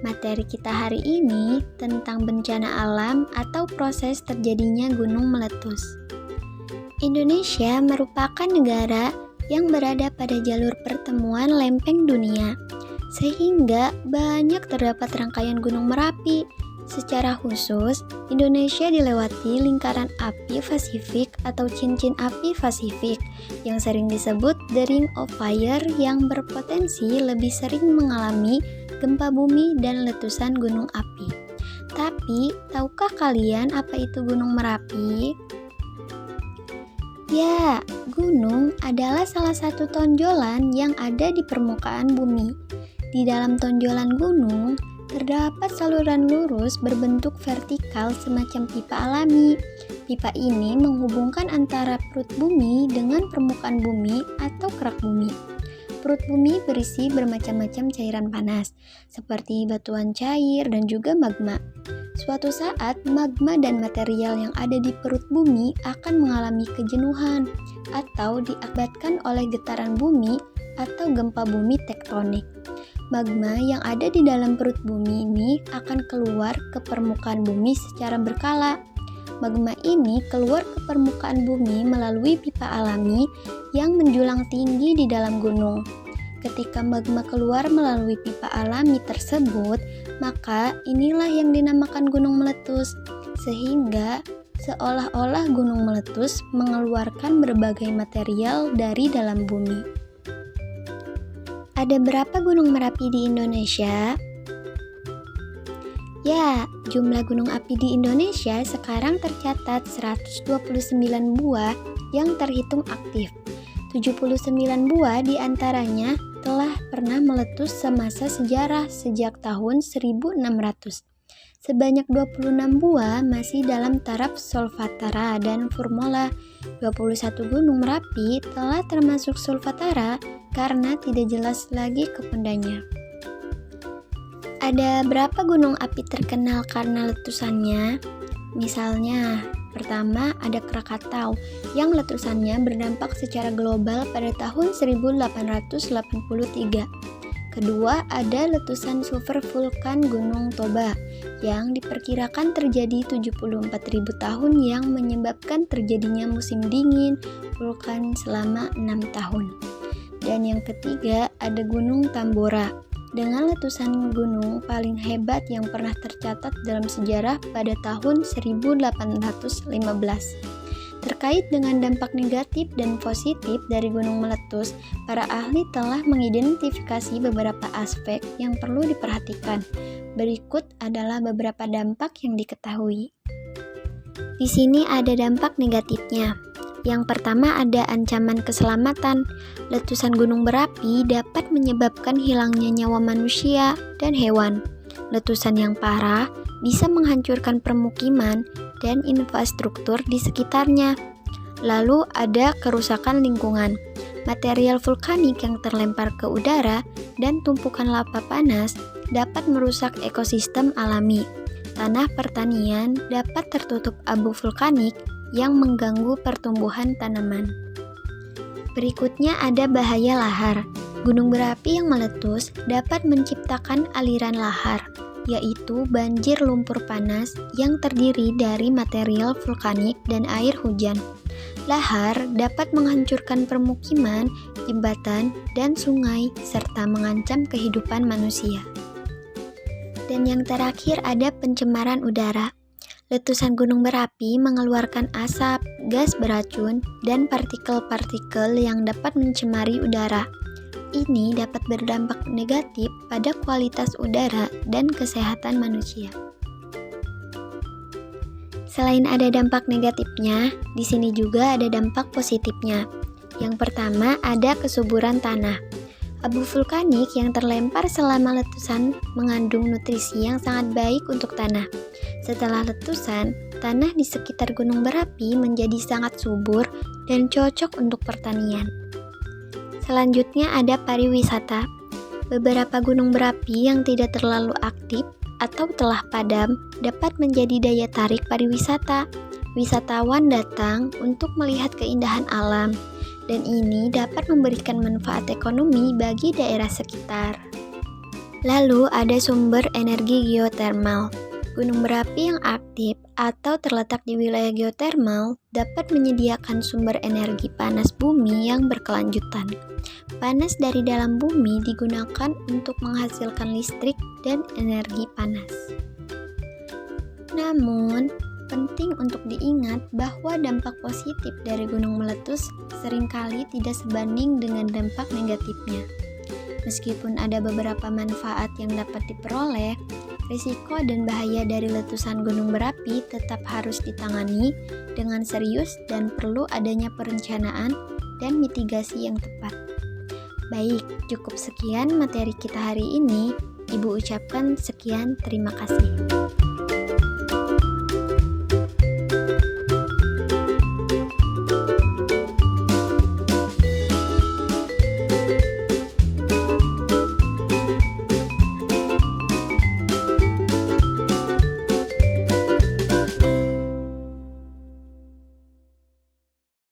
Materi kita hari ini tentang bencana alam atau proses terjadinya gunung meletus. Indonesia merupakan negara yang berada pada jalur pertemuan lempeng dunia, sehingga banyak terdapat rangkaian gunung Merapi. Secara khusus, Indonesia dilewati lingkaran api Pasifik atau cincin api Pasifik yang sering disebut the Ring of Fire, yang berpotensi lebih sering mengalami gempa bumi dan letusan gunung api. Tapi, tahukah kalian apa itu Gunung Merapi? Ya, gunung adalah salah satu tonjolan yang ada di permukaan bumi. Di dalam tonjolan gunung, terdapat saluran lurus berbentuk vertikal semacam pipa alami. Pipa ini menghubungkan antara perut bumi dengan permukaan bumi atau kerak bumi. Perut bumi berisi bermacam-macam cairan panas, seperti batuan cair dan juga magma. Suatu saat, magma dan material yang ada di perut bumi akan mengalami kejenuhan atau diakibatkan oleh getaran bumi atau gempa bumi tektonik. Magma yang ada di dalam perut bumi ini akan keluar ke permukaan bumi secara berkala. Magma ini keluar ke permukaan bumi melalui pipa alami yang menjulang tinggi di dalam gunung. Ketika magma keluar melalui pipa alami tersebut, maka inilah yang dinamakan gunung meletus, sehingga seolah-olah gunung meletus mengeluarkan berbagai material dari dalam bumi. Ada berapa gunung Merapi di Indonesia? Ya, jumlah gunung api di Indonesia sekarang tercatat 129 buah yang terhitung aktif. 79 buah diantaranya telah pernah meletus semasa sejarah sejak tahun 1600. Sebanyak 26 buah masih dalam taraf Solfatara dan Furmola. 21 gunung Merapi telah termasuk Solfatara karena tidak jelas lagi kependanya. Ada berapa gunung api terkenal karena letusannya? Misalnya, pertama ada Krakatau yang letusannya berdampak secara global pada tahun 1883. Kedua, ada letusan supervulkan Gunung Toba yang diperkirakan terjadi 74.000 tahun yang menyebabkan terjadinya musim dingin vulkan selama 6 tahun. Dan yang ketiga, ada Gunung Tambora dengan letusan gunung paling hebat yang pernah tercatat dalam sejarah pada tahun 1815. Terkait dengan dampak negatif dan positif dari gunung meletus, para ahli telah mengidentifikasi beberapa aspek yang perlu diperhatikan. Berikut adalah beberapa dampak yang diketahui. Di sini ada dampak negatifnya. Yang pertama ada ancaman keselamatan. Letusan gunung berapi dapat menyebabkan hilangnya nyawa manusia dan hewan. Letusan yang parah bisa menghancurkan permukiman dan infrastruktur di sekitarnya. Lalu ada kerusakan lingkungan. Material vulkanik yang terlempar ke udara dan tumpukan lava panas dapat merusak ekosistem alami. Tanah pertanian dapat tertutup abu vulkanik yang mengganggu pertumbuhan tanaman. Berikutnya ada bahaya lahar. Gunung berapi yang meletus dapat menciptakan aliran lahar, yaitu banjir lumpur panas yang terdiri dari material vulkanik dan air hujan. Lahar dapat menghancurkan permukiman, jembatan, dan sungai, serta mengancam kehidupan manusia. Dan yang terakhir ada pencemaran udara. Letusan gunung berapi mengeluarkan asap, gas beracun, dan partikel-partikel yang dapat mencemari udara. Ini dapat berdampak negatif pada kualitas udara dan kesehatan manusia. Selain ada dampak negatifnya, di sini juga ada dampak positifnya. Yang pertama ada kesuburan tanah. Abu vulkanik yang terlempar selama letusan mengandung nutrisi yang sangat baik untuk tanah. Setelah letusan, tanah di sekitar gunung berapi menjadi sangat subur dan cocok untuk pertanian. Selanjutnya ada pariwisata. Beberapa gunung berapi yang tidak terlalu aktif atau telah padam dapat menjadi daya tarik pariwisata. Wisatawan datang untuk melihat keindahan alam, dan ini dapat memberikan manfaat ekonomi bagi daerah sekitar. Lalu ada sumber energi geotermal. Gunung berapi yang aktif atau terletak di wilayah geotermal dapat menyediakan sumber energi panas bumi yang berkelanjutan. Panas dari dalam bumi digunakan untuk menghasilkan listrik dan energi panas. Namun, penting untuk diingat bahwa dampak positif dari gunung meletus seringkali tidak sebanding dengan dampak negatifnya. Meskipun ada beberapa manfaat yang dapat diperoleh, risiko dan bahaya dari letusan gunung berapi tetap harus ditangani dengan serius dan perlu adanya perencanaan dan mitigasi yang tepat. Baik, cukup sekian materi kita hari ini. Ibu ucapkan sekian, terima kasih.